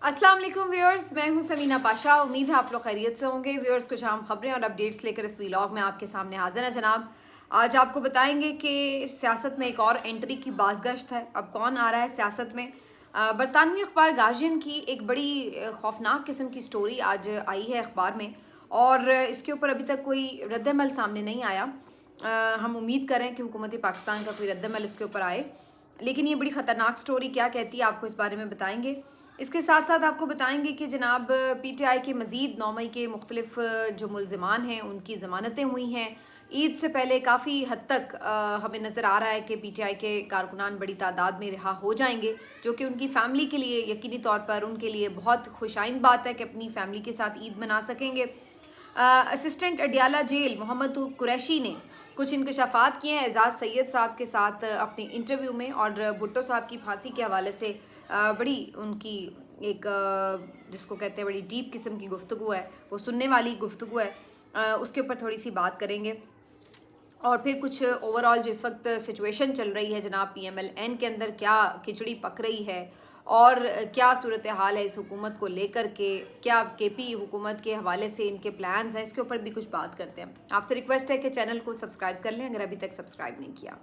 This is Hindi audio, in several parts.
अस्सलाम वालेकुम व्यूअर्स, मैं हूं समीना पाशा। उम्मीद है आप लोग खैरियत से होंगे। व्यूअर्स, कुछ अहम खबरें और अपडेट्स लेकर इस व्लॉग में आपके सामने हाजिर है जनाब। आज आपको बताएंगे कि सियासत में एक और एंट्री की बाज़गश्त है। अब कौन आ रहा है सियासत में? बरतानवी अखबार गार्जियन की एक बड़ी खौफनाक किस्म की स्टोरी आज आई है अखबार में, और इसके ऊपर अभी तक कोई रद्दमल सामने नहीं आया। हम उम्मीद करें कि हुकूमत पाकिस्तान का कोई रद्दमल इसके ऊपर आए, लेकिन ये बड़ी ख़तरनाक स्टोरी क्या कहती है आपको इस बारे में बताएंगे। इसके साथ साथ आपको बताएंगे कि जनाब पीटीआई के मज़ीद 9 मई के मुख्तलिफ जो मुलज़िमान हैं उनकी ज़मानतें हुई हैं। ईद से पहले काफ़ी हद तक हमें नज़र आ रहा है कि पीटीआई के कारकुनान बड़ी तादाद में रिहा हो जाएंगे, जो कि उनकी फ़ैमिली के लिए यकीनी तौर पर उनके लिए बहुत खुशाइन बात है कि अपनी फ़ैमिली के साथ ईद मना सकेंगे। असिस्टेंट अडियाला जेल मोहम्मद कुरैशी ने कुछ इंकशाफात किए हैं एजाज सैयद साहब के साथ अपने इंटरव्यू में, और भुट्टो साहब की फांसी के हवाले से बड़ी उनकी एक जिसको कहते हैं बड़ी डीप किस्म की गुफ्तगू है, वो सुनने वाली गुफ्तगू है। उसके ऊपर थोड़ी सी बात करेंगे। और फिर कुछ ओवरऑल जो इस वक्त सिचुएशन चल रही है जनाब पीएमएलएन के अंदर, क्या खिचड़ी पक रही है और क्या सूरत हाल है इस हुकूमत को लेकर के, क्या केपी हुकूमत के हवाले से इनके प्लान्स हैं, इसके ऊपर भी कुछ बात करते हैं। आपसे रिक्वेस्ट है कि चैनल को सब्सक्राइब कर लें अगर अभी तक सब्सक्राइब नहीं किया।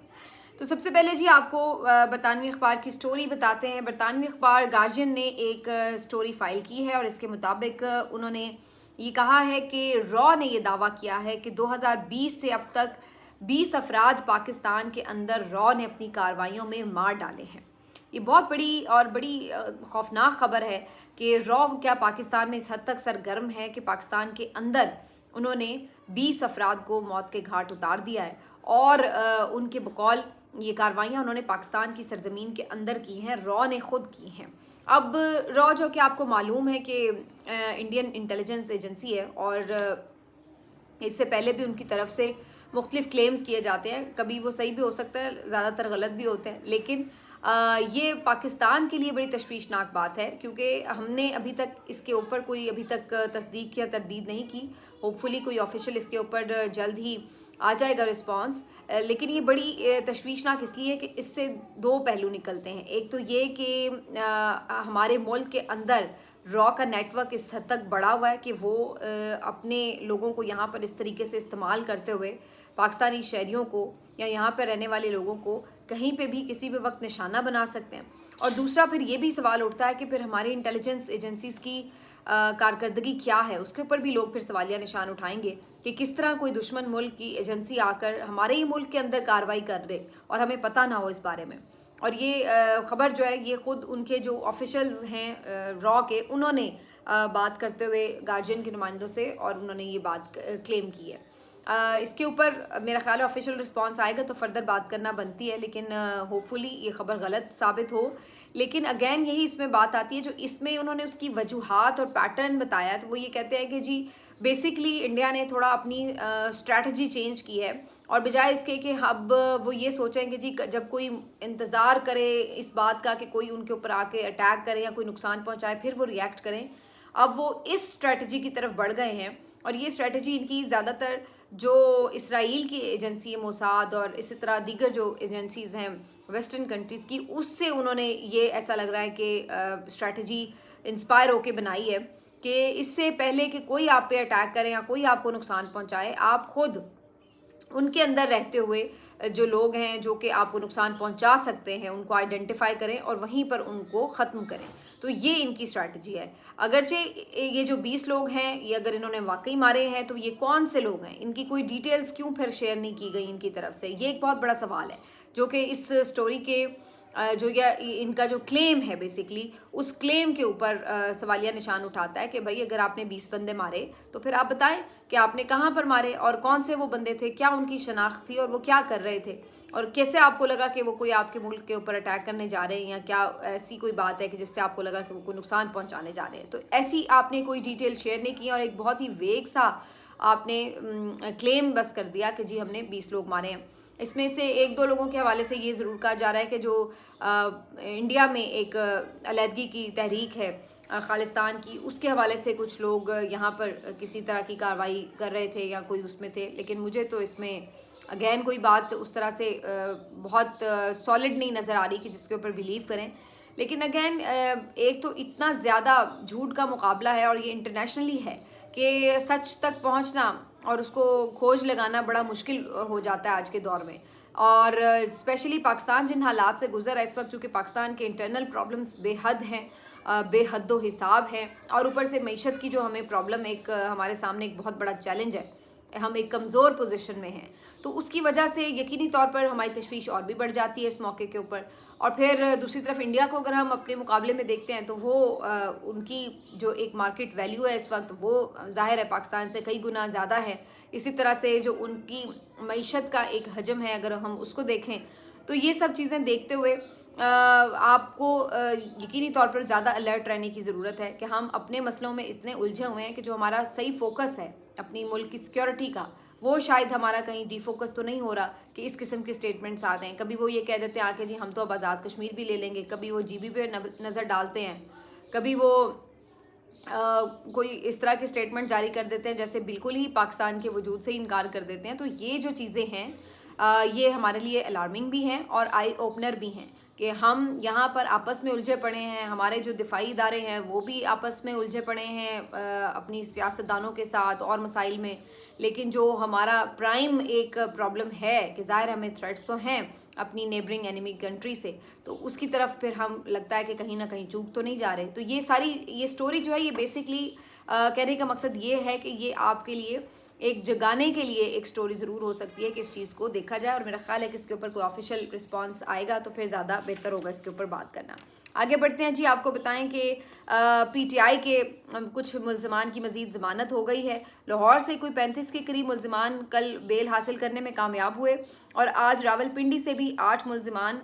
तो सबसे पहले जी आपको बरतानवी अखबार की स्टोरी बताते हैं। बरतानवी अखबार गार्जियन ने एक स्टोरी फाइल की है, और इसके मुताबिक उन्होंने ये कहा है कि रॉ ने यह दावा किया है कि 2020 से अब तक 20 अफराद पाकिस्तान के अंदर रॉ ने अपनी कार्रवाइयों में मार डाले हैं। ये बहुत बड़ी और बड़ी खौफनाक खबर है कि रॉ क्या पाकिस्तान में इस हद तक सरगर्म है कि पाकिस्तान के अंदर उन्होंने 20 अफराद को मौत के घाट उतार दिया है, और उनके बकौल ये कार्रवाइयाँ उन्होंने पाकिस्तान की सरजमीन के अंदर की हैं, रॉ ने खुद की हैं। अब रॉ जो कि आपको मालूम है कि इंडियन इंटेलिजेंस एजेंसी है, और इससे पहले भी उनकी तरफ से मुख्तलिफ क्लेम्स किए जाते हैं। कभी वो सही भी हो सकता है, ज़्यादातर गलत भी होते हैं, लेकिन ये पाकिस्तान के लिए बड़ी तशवीशनाक बात है, क्योंकि हमने अभी तक इसके ऊपर कोई अभी तक तस्दीक या तरदीद नहीं की। होपफुली कोई ऑफिशियल इसके ऊपर जल्द ही आ जाएगा रिस्पांस। लेकिन ये बड़ी तशवीशनाक इसलिए कि इससे दो पहलू निकलते हैं। एक तो ये कि हमारे मुल्क के अंदर रॉ का नेटवर्क इस हद तक बढ़ा हुआ है कि वो अपने लोगों को यहाँ पर इस तरीके से इस्तेमाल करते हुए पाकिस्तानी शहरियों को या यहाँ पर रहने वाले लोगों को कहीं पे भी किसी भी वक्त निशाना बना सकते हैं। और दूसरा फिर ये भी सवाल उठता है कि फिर हमारी इंटेलिजेंस एजेंसीज़ की कारकर्दगी क्या है, उसके ऊपर भी लोग फिर सवालिया निशान उठाएंगे कि किस तरह कोई दुश्मन मुल्क की एजेंसी आकर हमारे ही मुल्क के अंदर कार्रवाई कर दे और हमें पता ना हो इस बारे में। और ये खबर जो है ये खुद उनके जो ऑफिशियल्स हैं रॉ के, उन्होंने बात करते हुए गार्जियन के नुमाइंदों से, और उन्होंने ये बात क्लेम की है। इसके ऊपर मेरा ख्याल है ऑफिशियल रिस्पांस आएगा तो फर्दर बात करना बनती है, लेकिन होपफुली ये खबर गलत साबित हो। लेकिन अगेन यही इसमें बात आती है, जो इसमें उन्होंने उसकी वजूहात और पैटर्न बताया, तो वो ये कहते हैं कि जी बेसिकली इंडिया ने थोड़ा अपनी स्ट्रैटेजी चेंज की है, और बजाय इसके कि अब वो ये सोचें कि जी जब कोई इंतज़ार करे इस बात का कि कोई उनके ऊपर आके अटैक करे या कोई नुकसान पहुंचाए फिर वो रिएक्ट करें, अब वो इस स्ट्रेटजी की तरफ बढ़ गए हैं। और ये स्ट्रेटजी इनकी ज़्यादातर जो इसराइल की एजेंसी है मोसाद, और इसी तरह दीगर जो एजेंसीज़ हैं वेस्टर्न कंट्रीज़ की, उससे उन्होंने ये ऐसा लग रहा है कि स्ट्रेटजी इंस्पायर होके बनाई है कि इससे पहले कि कोई आप पे अटैक करे या कोई आपको नुकसान पहुंचाए, आप खुद उनके अंदर रहते हुए जो लोग हैं जो कि आपको नुकसान पहुंचा सकते हैं उनको आइडेंटिफाई करें और वहीं पर उनको ख़त्म करें। तो ये इनकी स्ट्रैटेजी है। अगरचे ये जो 20 लोग हैं, ये अगर इन्होंने वाकई मारे हैं तो ये कौन से लोग हैं, इनकी कोई डिटेल्स क्यों फिर शेयर नहीं की गई इनकी तरफ से, ये एक बहुत बड़ा सवाल है, जो कि इस स्टोरी के जो या इनका जो क्लेम है बेसिकली उस क्लेम के ऊपर सवालिया निशान उठाता है कि भाई अगर आपने 20 बंदे मारे तो फिर आप बताएं कि आपने कहाँ पर मारे और कौन से वो बंदे थे, क्या उनकी शनाख्त थी और वो क्या कर रहे थे, और कैसे आपको लगा कि वो कोई आपके मुल्क के ऊपर अटैक करने जा रहे हैं, या क्या ऐसी कोई बात है कि जिससे आपको लगा कि वो कोई नुकसान पहुँचाने जा रहे हैं। तो ऐसी आपने कोई डिटेल शेयर नहीं की, और एक बहुत ही वेग सा आपने क्लेम बस कर दिया कि जी हमने 20 लोग मारे हैं। इसमें से एक दो लोगों के हवाले से ये ज़रूर कहा जा रहा है कि जो इंडिया में एक अलहदगी की तहरीक है खालिस्तान की, उसके हवाले से कुछ लोग यहाँ पर किसी तरह की कार्रवाई कर रहे थे या कोई उसमें थे, लेकिन मुझे तो इसमें अगेन कोई बात उस तरह से बहुत सॉलिड नहीं नज़र आ रही कि जिसके ऊपर बिलीव करें। लेकिन अगेन एक तो इतना ज़्यादा झूठ का मुकाबला है और ये इंटरनेशनली है कि सच तक पहुंचना और उसको खोज लगाना बड़ा मुश्किल हो जाता है आज के दौर में। और स्पेशली पाकिस्तान जिन हालात से गुजर है इस वक्त, चूँकि पाकिस्तान के इंटरनल प्रॉब्लम्स बेहद हैं, बेहद्दो हिसाब है, और ऊपर से मईशत की जो हमें प्रॉब्लम एक हमारे सामने एक बहुत बड़ा चैलेंज है, हम एक कमज़ोर पोजीशन में हैं, तो उसकी वजह से यकीनी तौर पर हमारी तशवीश और भी बढ़ जाती है इस मौके के ऊपर। और फिर दूसरी तरफ इंडिया को अगर हम अपने मुकाबले में देखते हैं तो वो उनकी जो एक मार्केट वैल्यू है इस वक्त वो ज़ाहिर है पाकिस्तान से कई गुना ज़्यादा है। इसी तरह से जो उनकी मईशत का एक हजम है अगर हम उसको देखें, तो ये सब चीज़ें देखते हुए आपको यकीनी तौर पर ज़्यादा अलर्ट रहने की ज़रूरत है कि हम अपने मसलों में इतने उलझे हुए हैं कि जो हमारा सही फोकस है अपनी मुल्क की सिक्योरिटी का, वो शायद हमारा कहीं डिफोकस तो नहीं हो रहा कि इस किस्म के स्टेटमेंट्स आते हैं। कभी वो ये कह देते हैं आके जी हम तो अब आज़ाद कश्मीर भी ले लेंगे, कभी वो जीबी पे नज़र डालते हैं, कभी वो कोई इस तरह के स्टेटमेंट जारी कर देते हैं जैसे बिल्कुल ही पाकिस्तान के वजूद से इनकार कर देते हैं। तो ये जो चीज़ें हैं ये हमारे लिए अलार्मिंग भी हैं और आई ओपनर भी हैं कि हम यहाँ पर आपस में उलझे पड़े हैं, हमारे जो दिफाई इदारे हैं वो भी आपस में उलझे पड़े हैं अपनी सियासतदानों के साथ और मसाइल में। लेकिन जो हमारा प्राइम एक प्रॉब्लम है कि ज़ाहिर हमें थ्रेट्स तो हैं अपनी नेबरिंग एनिमी कंट्री से, तो उसकी तरफ फिर हम लगता है कि कहीं ना कहीं चूक तो नहीं जा रहे। तो ये सारी ये स्टोरी जो है ये बेसिकली कहने का मकसद ये है कि ये आपके लिए एक जगाने के लिए एक स्टोरी ज़रूर हो सकती है कि इस चीज़ को देखा जाए, और मेरा ख्याल है कि इसके ऊपर कोई ऑफिशियल रिस्पांस आएगा तो फिर ज़्यादा बेहतर होगा इसके ऊपर बात करना। आगे बढ़ते हैं जी, आपको बताएं कि पीटीआई के कुछ मुल्ज़िमान की मज़ीद ज़मानत हो गई है। लाहौर से कोई 35 के करीब मुल्ज़िमान कल बेल हासिल करने में कामयाब हुए और आज रावलपिंडी से भी 8 मुल्ज़िमान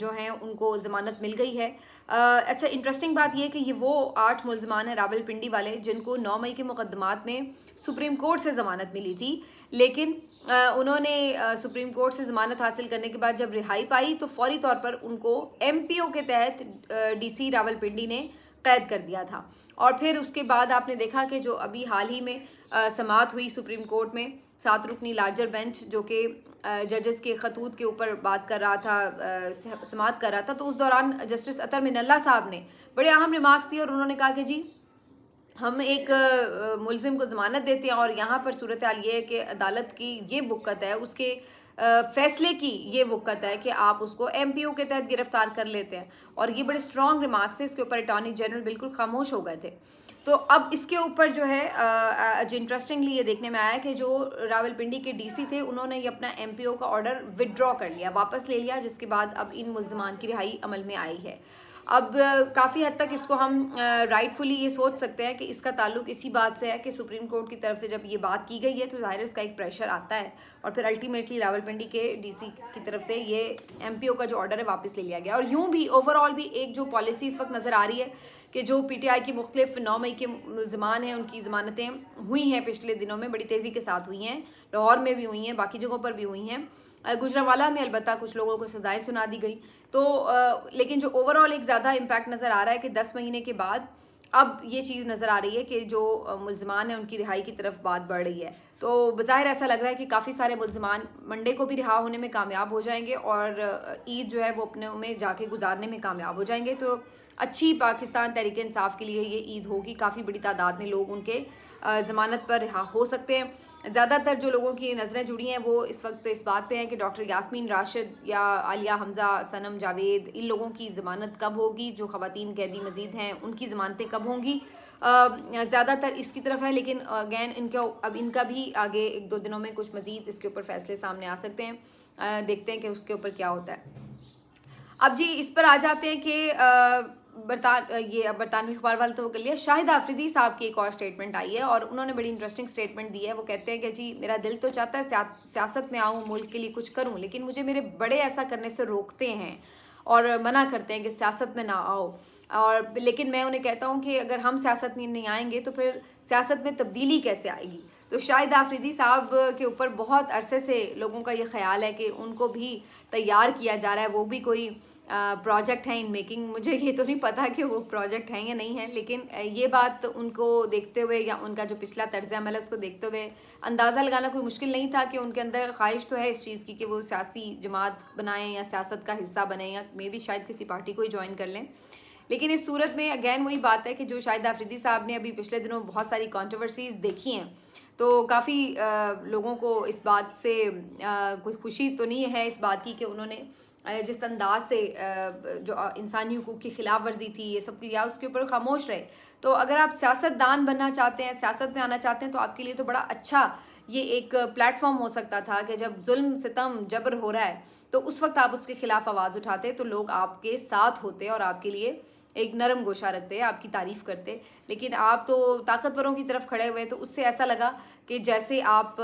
जो हैं उनको ज़मानत मिल गई है। अच्छा, इंटरेस्टिंग बात यह कि ये वो 8 मुल्ज़िमान हैं रावलपिंडी वाले जिनको 9 मई के मुकदमात में सुप्रीम कोर्ट से ज़मानत मिली थी, लेकिन उन्होंने सुप्रीम कोर्ट से ज़मानत हासिल करने के बाद जब रिहाई पाई तो फौरी तौर पर उनको एमपीओ के तहत डीसी रावलपिंडी ने कैद कर दिया था। और फिर उसके बाद आपने देखा कि जो अभी हाल ही में समाअत हुई सुप्रीम कोर्ट में 7 रुकनी लार्जर बेंच जो कि जजेस के खतूत के ऊपर बात कर रहा था, समाअत कर रहा था, तो उस दौरान जस्टिस अतर मिनल्ला साहब ने बड़े अहम रिमार्क्स दिए और उन्होंने कहा कि जी हम एक मुल्ज़िम को ज़मानत देते हैं और यहाँ पर सूरत हाल ये है कि अदालत की ये वक़्त है, उसके फ़ैसले की ये वक़्त है कि आप उसको एमपीओ के तहत गिरफ़्तार कर लेते हैं। और ये बड़े स्ट्रॉन्ग रिमार्क्स थे, इसके ऊपर अटॉर्नी जनरल बिल्कुल खामोश हो गए थे। तो अब इसके ऊपर जो है जो इंटरेस्टिंगली ये देखने में आया कि जो रावलपिंडी के डीसी थे उन्होंने ये अपना एमपीओ का ऑर्डर विदड्रॉ कर लिया, वापस ले लिया, जिसके बाद अब इन मुल्ज़िमान की रिहाई अमल में आई है। अब काफ़ी हद तक इसको हम राइटफुली ये सोच सकते हैं कि इसका ताल्लुक इसी बात से है कि सुप्रीम कोर्ट की तरफ से जब ये बात की गई है तो ज़ाहिर इसका एक प्रेशर आता है और फिर अल्टीमेटली रावलपिंडी के डीसी की तरफ से ये एमपीओ का जो ऑर्डर है वापस ले लिया गया। और यूँ भी ओवरऑल भी एक जो पॉलिसी इस वक्त नज़र आ रही है कि जो पीटीआई की मुख्तलिफ 9 मई के मुल्ज़िमान हैं उनकी ज़मानतें हुई हैं पिछले दिनों में, बड़ी तेज़ी के साथ हुई हैं, लाहौर में भी हुई हैं, बाकी जगहों पर भी हुई हैं, गुजरांवाला में अलबत्ता कुछ लोगों को सज़ाएं सुना दी गई। तो लेकिन जो ओवरऑल एक ज़्यादा इम्पैक्ट नज़र आ रहा है कि 10 महीने के बाद अब ये चीज़ नज़र आ रही है कि जो मुल्ज़िमान हैं उनकी रिहाई की तरफ बात बढ़ रही है। तो बज़ाहिर ऐसा लग रहा है कि काफ़ी सारे मुल्ज़िमान मंडे को भी रिहा होने में कामयाब हो जाएंगे और ईद जो है वो अपने में जाके गुजारने में कामयाब हो जाएंगे। तो अच्छी पाकिस्तान तहरीक इंसाफ के लिए ये ईद होगी, काफ़ी बड़ी तादाद में लोग उनके ज़मानत पर रिहा हो सकते हैं। ज़्यादातर जो लोगों की नज़रें जुड़ी हैं वो इस वक्त इस बात पे हैं कि डॉक्टर यास्मीन राशिद या आलिया हमज़ा, सनम जावेद, इन लोगों की ज़मानत कब होगी, जो ख़वातीन कैदी मज़ीद हैं उनकी ज़मानतें कब होंगी, ज़्यादातर इसकी तरफ है। लेकिन अगैन इनका भी आगे 1-2 दिनों में कुछ मज़ीद इसके ऊपर फ़ैसले सामने आ सकते हैं, देखते हैं कि उसके ऊपर क्या होता है। अब जी इस पर आ जाते हैं कि बरतानवी अखबार वाले तो वो कर लिया, शाहिद आफरीदी साहब की एक और स्टेटमेंट आई है और उन्होंने बड़ी इंटरेस्टिंग स्टेटमेंट दी है। वो कहते हैं कि जी मेरा दिल तो चाहता है सियासत में आऊँ, मुल्क के लिए कुछ करूँ, लेकिन मुझे मेरे बड़े ऐसा करने से रोकते हैं और मना करते हैं कि सियासत में ना आओ। और लेकिन मैं उन्हें कहता हूँ कि अगर हम सियासत में नहीं आएंगे तो फिर सियासत में तब्दीली कैसे आएगी। तो शाहिद आफरीदी साहब के ऊपर बहुत अरसे से लोगों का ये ख्याल है कि उनको भी तैयार किया जा रहा है, वो भी कोई प्रोजेक्ट हैं इन मेकिंग। मुझे ये तो नहीं पता कि वो प्रोजेक्ट हैं या नहीं है, लेकिन ये बात उनको देखते हुए या उनका जो पिछला तर्ज अमल है उसको देखते हुए अंदाज़ा लगाना कोई मुश्किल नहीं था कि उनके अंदर ख्वाहिश तो है इस चीज़ की कि वो सियासी जमात बनाएं या सियासत का हिस्सा बने या मे भी शायद किसी पार्टी को ही ज्वाइन कर लें। लेकिन इस सूरत में अगैन वही बात है कि जो शाहिद आफरीदी साहब ने अभी पिछले दिनों बहुत सारी कंट्रोवर्सीज देखी हैं, तो काफ़ी लोगों को इस बात से कोई खुशी तो नहीं है इस बात की कि उन्होंने जिस अंदाज से जो इंसानी हुकूक की खिलाफ वर्जी थी ये सब किया, उसके ऊपर खामोश रहे। तो अगर आप सियासतदान बनना चाहते हैं, सियासत में आना चाहते हैं, तो आपके लिए तो बड़ा अच्छा ये एक प्लेटफॉर्म हो सकता था कि जब जुल्म सितम जबर हो रहा है तो उस वक्त आप उसके खिलाफ आवाज़ उठाते तो लोग आपके साथ होते और आपके लिए एक नरम गोशा रखते, आपकी तारीफ़ करते। लेकिन आप तो ताकतवरों की तरफ खड़े हुए, तो उससे ऐसा लगा कि जैसे आप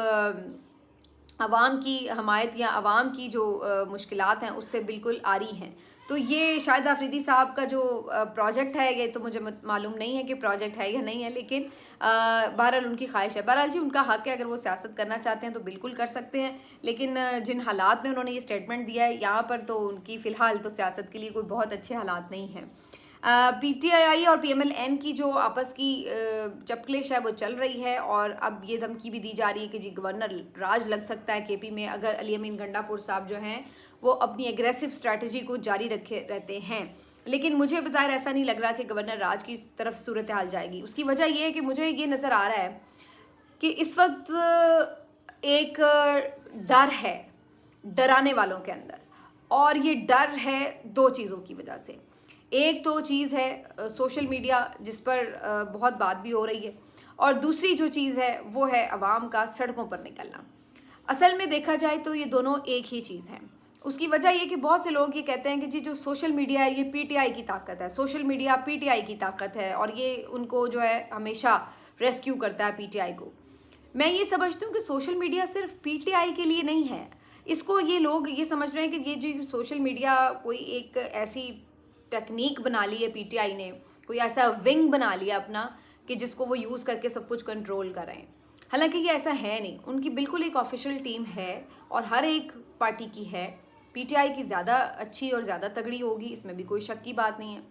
अवाम की हमायत या अवाम की जो मुश्किलात हैं उससे बिल्कुल आरी हैं। तो ये शाहिद आफरीदी साहब का जो प्रोजेक्ट है, ये तो मुझे मालूम नहीं है कि प्रोजेक्ट है या नहीं है, लेकिन बहरहाल उनकी ख्वाहिश है। बहरहाल जी उनका हक है, अगर वो सियासत करना चाहते हैं तो बिल्कुल कर सकते हैं। लेकिन जिन हालात में उन्होंने ये स्टेटमेंट दिया है यहाँ पर, तो उनकी फ़िलहाल तो सियासत के लिए कोई बहुत अच्छे हालात नहीं हैं। पीटीआई और पीएमएल-एन की जो आपस की चपकलिश है वो चल रही है, और अब ये धमकी भी दी जा रही है कि जी गवर्नर राज लग सकता है केपी में अगर अली अमीन गंडापुर साहब जो हैं वो अपनी एग्रेसिव स्ट्रैटेजी को जारी रखे रहते हैं। लेकिन मुझे बज़ाहिर ऐसा नहीं लग रहा कि गवर्नर राज की तरफ सूरत हाल जाएगी। उसकी वजह ये है कि मुझे ये नज़र आ रहा है कि इस वक्त एक डर है डराने वालों के अंदर, और ये डर है दो चीज़ों की वजह से। एक तो चीज़ है सोशल मीडिया जिस पर बहुत बात भी हो रही है, और दूसरी जो चीज़ है वो है अवाम का सड़कों पर निकलना। असल में देखा जाए तो ये दोनों एक ही चीज़ है। उसकी वजह ये कि बहुत से लोग ये कहते हैं कि जी जो सोशल मीडिया है ये पीटीआई की ताकत है, सोशल मीडिया पीटीआई की ताकत है, और ये उनको जो है हमेशा रेस्क्यू करता है पीटीआई को। मैं ये समझती हूँ कि सोशल मीडिया सिर्फ पीटीआई के लिए नहीं है। इसको ये लोग ये समझ रहे हैं कि ये जो सोशल मीडिया कोई एक ऐसी टेक्निक बना ली है पीटीआई ने, कोई ऐसा विंग बना लिया अपना कि जिसको वो यूज़ करके सब कुछ कंट्रोल कर रहे हैं। हालांकि ये ऐसा है नहीं, उनकी बिल्कुल एक ऑफिशियल टीम है और हर एक पार्टी की है। पीटीआई की ज़्यादा अच्छी और ज़्यादा तगड़ी होगी, इसमें भी कोई शक की बात नहीं है।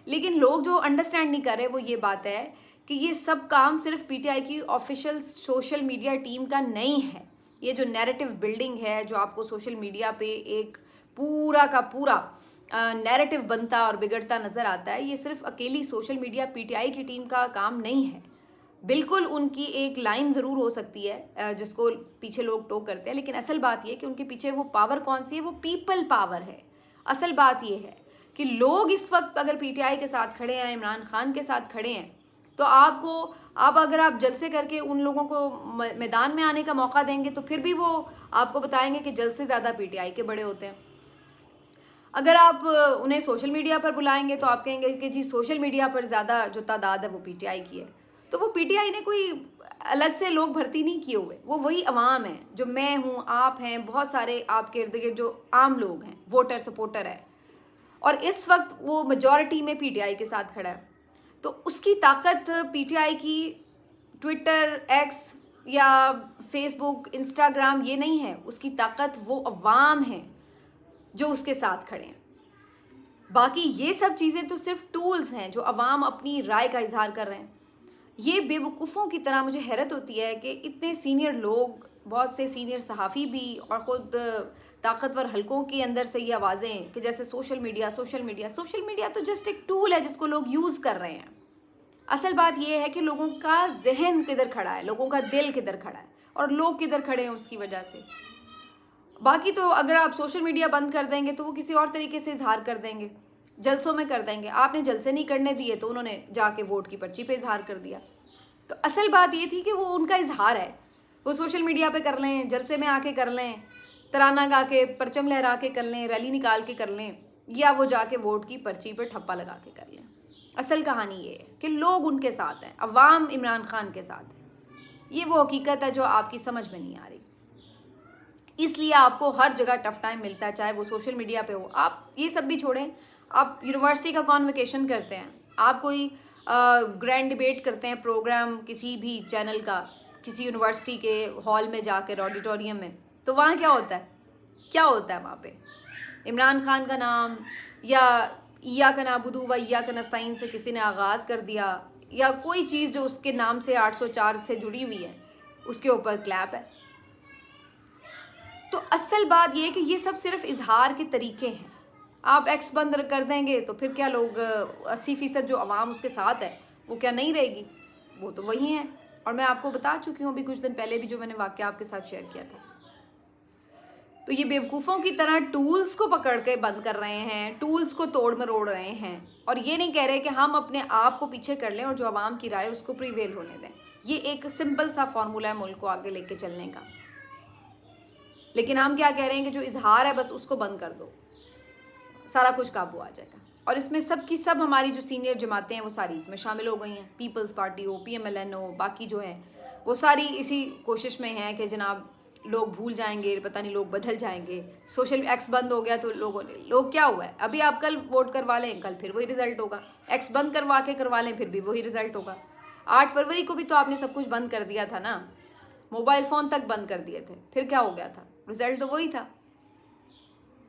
लेकिन लोग जो अंडरस्टैंड नहीं कर रहे वो ये बात है कि ये सब काम सिर्फ पीटीआई की ऑफिशियल सोशल मीडिया टीम का नहीं है। ये जो नैरेटिव बिल्डिंग है, जो आपको सोशल मीडिया पे एक पूरा का पूरा नैरेटिव बनता और बिगड़ता नज़र आता है, ये सिर्फ अकेली सोशल मीडिया पीटीआई की टीम का काम नहीं है। बिल्कुल उनकी एक लाइन ज़रूर हो सकती है जिसको पीछे लोग टोक करते हैं, लेकिन असल बात ये कि उनके पीछे वो पावर कौन सी है, वो पीपल पावर है। असल बात ये है कि लोग इस वक्त अगर पीटीआई के साथ खड़े हैं, इमरान खान के साथ खड़े हैं, तो आप अगर आप जलसे करके उन लोगों को मैदान में आने का मौका देंगे तो फिर भी वो आपको बताएंगे कि जल्द से ज़्यादा पीटीआई के बड़े होते हैं। अगर आप उन्हें सोशल मीडिया पर बुलाएंगे तो आप कहेंगे कि जी सोशल मीडिया पर ज़्यादा जो तादाद है वो पीटीआई की है। तो वो पीटीआई ने कोई अलग से लोग भर्ती नहीं किए हुए, वो वही अवाम है, जो मैं हूँ, आप हैं, बहुत सारे आपके इर्द गिर्द जो आम लोग हैं, वोटर सपोर्टर है, और इस वक्त वो मेजॉरिटी में पीटीआई के साथ खड़ा है। तो उसकी ताकत पीटीआई की ट्विटर, एक्स या फेसबुक, इंस्टाग्राम ये नहीं है, उसकी ताकत वो अवाम है जो उसके साथ खड़े हैं। बाकी ये सब चीज़ें तो सिर्फ टूल्स हैं जो अवाम अपनी राय का इजहार कर रहे हैं। ये बेवकूफ़ों की तरह मुझे हैरत होती है कि इतने सीनियर लोग, बहुत से सीनियर सहाफ़ी भी और ख़ुद ताकतवर हलकों के अंदर से ये आवाज़ें कि जैसे सोशल मीडिया तो जस्ट एक टूल है जिसको लोग यूज़ कर रहे हैं। असल बात ये है कि लोगों का जहन किधर खड़ा है, लोगों का दिल किधर खड़ा है, और लोग किधर खड़े हैं उसकी वजह से। बाकी तो अगर आप सोशल मीडिया बंद कर देंगे तो वो किसी और तरीके से इजहार कर देंगे, जलसों में कर देंगे। आपने जलसे नहीं करने दिए तो उन्होंने जाके वोट की पर्ची पे इजहार कर दिया। तो असल बात ये थी कि वो उनका इजहार है, वो सोशल मीडिया पे कर लें, जलसे में आके कर लें, तराना गा के, परचम लहरा के कर लें, रैली निकाल के कर लें, या वो जाके वोट की पर्ची पर ठप्पा लगा के कर लें। असल कहानी ये है कि लोग उनके साथ हैं, अवाम इमरान खान के साथ है। ये वो हकीकत है जो आपकी समझ में नहीं आ रही। इसलिए आपको हर जगह टफ टाइम मिलता है, चाहे वो सोशल मीडिया पे हो। आप ये सब भी छोड़ें, आप यूनिवर्सिटी का कॉन्वोकेशन करते हैं, आप कोई ग्रैंड डिबेट करते हैं, प्रोग्राम किसी भी चैनल का, किसी यूनिवर्सिटी के हॉल में जाकर, ऑडिटोरियम में, तो वहाँ क्या होता है वहाँ पे? इमरान खान का नाम या इय्याका नअबुदु व इय्याका नस्तईन से किसी ने आगाज़ कर दिया, या कोई चीज़ जो उसके नाम से 804 से जुड़ी हुई है उसके ऊपर क्लैप है। तो असल बात यह है कि ये सब सिर्फ इजहार के तरीके हैं। आप एक्स बंद कर देंगे तो फिर क्या लोग 80% जो अवाम उसके साथ है वो क्या नहीं रहेगी? वो तो वही है। और मैं आपको बता चुकी हूँ अभी कुछ दिन पहले भी जो मैंने वाक़या आपके साथ शेयर किया था। तो ये बेवकूफ़ों की तरह टूल्स को पकड़ के बंद कर रहे हैं, टूल्स को तोड़ मरोड़ रहे हैं, और ये नहीं कह रहे कि हम अपने आप को पीछे कर लें और जो आवाम की राय उसको प्रिवेल होने दें। ये एक सिंपल सा फार्मूला है मुल्क को आगे लेके चलने का। लेकिन हम क्या कह रहे हैं कि जो इजहार है बस उसको बंद कर दो, सारा कुछ काबू आ जाएगा। और इसमें सब की सब हमारी जो सीनियर जमातें हैं वो सारी इसमें शामिल हो गई हैं। पीपल्स पार्टी हो, PMLN हो, बाकी जो हैं वो सारी इसी कोशिश में हैं कि जनाब लोग भूल जाएंगे, पता नहीं लोग बदल जाएंगे। सोशल एक्स बंद हो गया तो लोग क्या हुआ है, अभी आप कल वोट करवा लें, कल फिर वही रिजल्ट होगा। एक्स बंद करवा लें, फिर भी वही रिजल्ट होगा। 8 फरवरी को भी तो आपने सब कुछ बंद कर दिया था ना, मोबाइल फ़ोन तक बंद कर दिए थे, फिर क्या हो गया था? रिजल्ट तो वही था।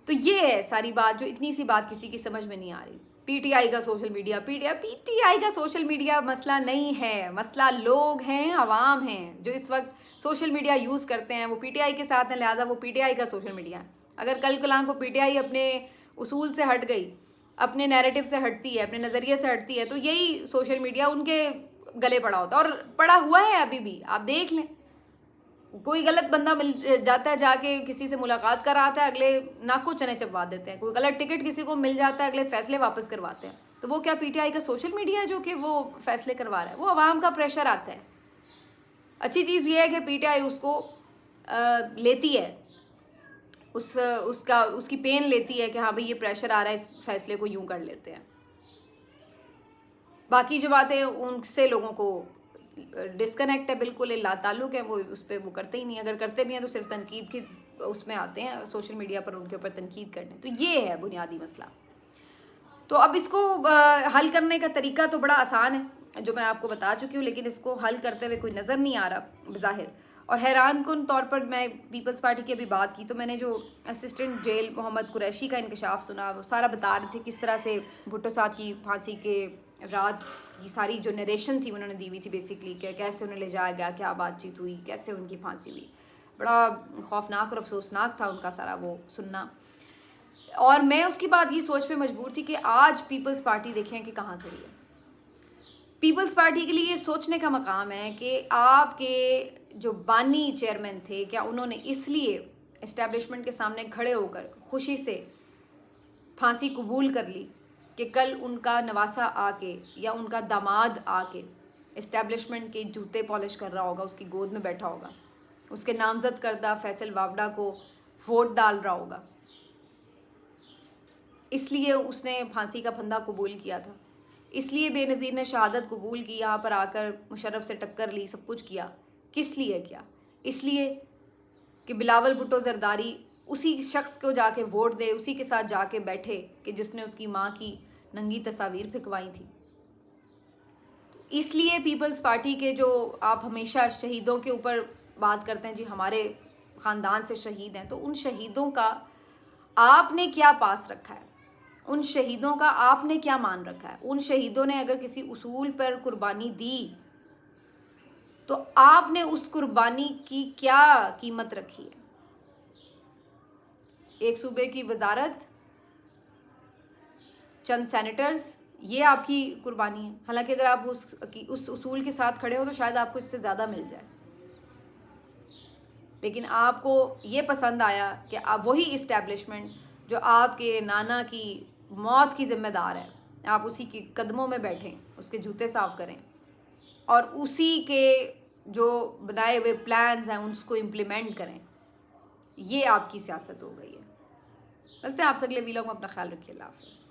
तो ये है सारी बात, जो इतनी सी बात किसी की समझ में नहीं आ रही। पीटीआई का सोशल मीडिया, पीटीआई का सोशल मीडिया मसला नहीं है, मसला लोग हैं, अवाम हैं जो इस वक्त सोशल मीडिया यूज़ करते हैं, वो पीटीआई के साथ हैं, लिहाजा वो पीटीआई का सोशल मीडिया है। अगर कल कलाम को पीटीआई अपने उसूल से हट गई, अपने नैरेटिव से हटती है, अपने नज़रिए से हटती है, तो यही सोशल मीडिया उनके गले पड़ा होता है, और पड़ा हुआ है अभी भी। आप देख लें, कोई गलत बंदा मिल जाता है, जाके किसी से मुलाकात कराता है, अगले नाको चने चबवा देते हैं। कोई गलत टिकट किसी को मिल जाता है, अगले फैसले वापस करवाते हैं। तो वो क्या पीटीआई का सोशल मीडिया है जो कि वो फैसले करवा रहा है? वो आवाम का प्रेशर आता है। अच्छी चीज़ ये है कि पीटीआई उसको लेती है, उसकी पेन लेती है कि हाँ भाई ये प्रेशर आ रहा है, इस फैसले को यूं कर लेते हैं। बाकी जो बातें उनसे लोगों को डिस्कनेक्ट है, बिल्कुल लाताल्लुक है, वो उस पर वो करते ही नहीं। अगर करते भी हैं तो सिर्फ तनकीद की उसमें आते हैं सोशल मीडिया पर, उनके ऊपर तनकीद करने। तो ये है बुनियादी मसला। तो अब इसको हल करने का तरीका तो बड़ा आसान है जो मैं आपको बता चुकी हूँ, लेकिन इसको हल करते हुए कोई नज़र नहीं आ रहा बज़ाहिर। और हैरान कुन तौर पर मैं पीपल्स पार्टी की अभी बात की तो मैंने जो असिस्टेंट जेल मोहम्मद कुरैशी का इंकशाफ सुना, वो सारा बता रहे थे किस तरह से भुट्टो साहब की फांसी के रात की सारी जो नरेशन थी उन्होंने दी हुई थी बेसिकली, कि कैसे उन्हें ले जाया गया, क्या बातचीत हुई, कैसे उनकी फांसी हुई। बड़ा खौफनाक और अफसोसनाक था उनका सारा वो सुनना। और मैं उसके बाद ये सोच पे मजबूर थी कि आज पीपल्स पार्टी देखें कि कहाँ खड़ी है। पीपल्स पार्टी के लिए ये सोचने का मकाम है कि आपके जो बानी चेयरमैन थे, क्या उन्होंने इसलिए इस्टेब्लिशमेंट के सामने खड़े होकर खुशी से फांसी कबूल कर ली कि कल उनका नवासा आके या उनका दामाद आके इस्टेब्लिशमेंट के जूते पॉलिश कर रहा होगा, उसकी गोद में बैठा होगा, उसके नामजद करदा फैसल वावड़ा को वोट डाल रहा होगा, इसलिए उसने फांसी का फंदा कबूल किया था, इसलिए बेनज़ीर ने शहादत कबूल की, यहाँ पर आकर मुशर्रफ से टक्कर ली, सब कुछ किया। किस लिए किया? इसलिए कि बिलावल भुट्टो ज़रदारी उसी शख्स को जाके वोट दे, उसी के साथ जाके बैठे कि जिसने उसकी माँ की नंगी तस्वीर फिकवाई थी। इसलिए पीपल्स पार्टी के जो आप हमेशा शहीदों के ऊपर बात करते हैं, जी हमारे ख़ानदान से शहीद हैं, तो उन शहीदों का आपने क्या पास रखा है? उन शहीदों का आपने क्या मान रखा है? उन शहीदों ने अगर किसी उसूल पर कुर्बानी दी तो आपने उस कुर्बानी की क्या कीमत रखी है? एक सूबे की वजारत, चंद सेनेटर्स, ये आपकी कुर्बानी है। हालांकि अगर आप उस उसूल के साथ खड़े हो तो शायद आपको इससे ज़्यादा मिल जाए, लेकिन आपको ये पसंद आया कि आप वही इस्टेब्लिशमेंट जो आपके नाना की मौत की ज़िम्मेदार है, आप उसी के कदमों में बैठें, उसके जूते साफ करें और उसी के जो बनाए हुए प्लान्स हैं उसको इम्प्लीमेंट करें। ये आपकी सियासत हो गई है। लगता है आपसे अगले वीलॉग में अपना ख्याल रखिए। अल्लाह हाफ़िज़।